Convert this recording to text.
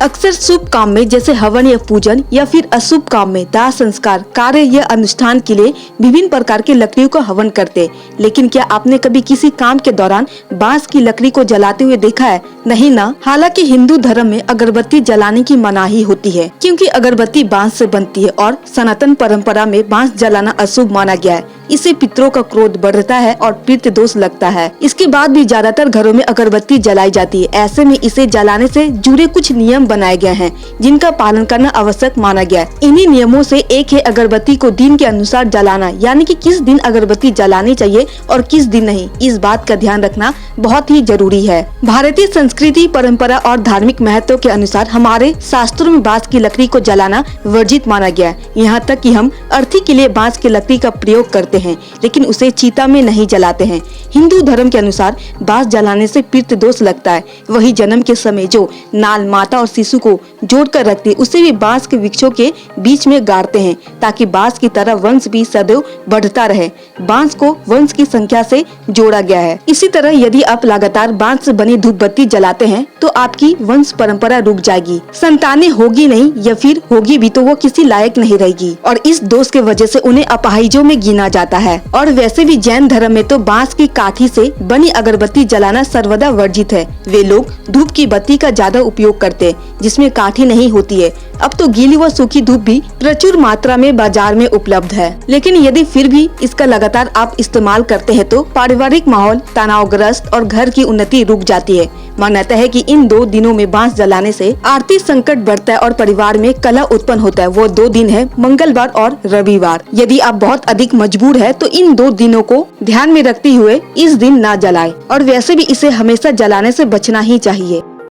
अक्सर शुभ काम में जैसे हवन या पूजन या फिर अशुभ काम में दाह संस्कार, कार्य या अनुष्ठान के लिए विभिन्न प्रकार की लकड़ियों का हवन करते। लेकिन क्या आपने कभी किसी काम के दौरान बांस की लकड़ी को जलाते हुए देखा है? नहीं ना। हालांकि हिंदू धर्म में अगरबत्ती जलाने की मनाही होती है, क्योंकि अगरबत्ती बांस से बनती है और सनातन परंपरा में बांस जलाना अशुभ माना गया है। इससे पितरों का क्रोध बढ़ता है और पितृ दोष लगता है। इसके बाद भी ज्यादातर घरों में अगरबत्ती जलाई जाती है। ऐसे में इसे जलाने से जुड़े कुछ नियम बनाए गए हैं, जिनका पालन करना आवश्यक माना गया है। इन्हीं नियमों से एक है अगरबत्ती को दिन के अनुसार जलाना, यानी कि किस दिन अगरबत्ती जलानी चाहिए और किस दिन नहीं। इस बात का ध्यान रखना बहुत ही जरूरी है। भारतीय संस्कृति, परंपरा और धार्मिक महत्व के अनुसार हमारे शास्त्रों में बांस की लकड़ी को जलाना वर्जित माना गया है। यहाँ तक कि हम अर्थी के लिए बांस की लकड़ी का प्रयोग करते हैं, लेकिन उसे चिता में नहीं जलाते हैं। हिंदू धर्म के अनुसार बांस जलाने से पितृ दोष लगता है। वही जन्म के समय जो नाल माता और शिशु को जोड़कर रखती है, उसे भी बांस के वृक्षों के बीच में गाड़ते हैं, ताकि बांस की तरह वंश भी सदैव बढ़ता रहे। बांस को वंश की संख्या से जोड़ा गया है। इसी तरह यदि आप लगातार बांस से बनी धूप बत्ती जलाते हैं तो आपकी वंश परंपरा रुक जाएगी, संतानें होगी नहीं, या फिर होगी भी तो वो किसी लायक नहीं रहेगी, और इस दोष के वजह से उन्हें अपाहिजों में गिना जाता है। और वैसे भी जैन धर्म में तो बांस की काठी से बनी अगरबत्ती जलाना सर्वदा वर्जित है। वे लोग धूप की बत्ती का ज्यादा उपयोग करते हैं, जिसमें काठी नहीं होती है। अब तो गीली व सूखी धूप भी प्रचुर मात्रा में बाजार में उपलब्ध है, लेकिन यदि फिर भी इसका लगातार आप इस्तेमाल करते हैं तो पारिवारिक माहौल तनावग्रस्त और घर की उन्नति रुक जाती है। मान्यता है कि इन 2 दिनों में बांस जलाने से आर्थिक संकट बढ़ता है और परिवार में कलह उत्पन्न होता है। वो 2 दिन है मंगलवार और रविवार। यदि आप बहुत अधिक मजबूर है तो इन 2 दिनों को ध्यान में रखते हुए इस दिन ना जलाएं, और वैसे भी इसे हमेशा जलाने से बचना ही चाहिए।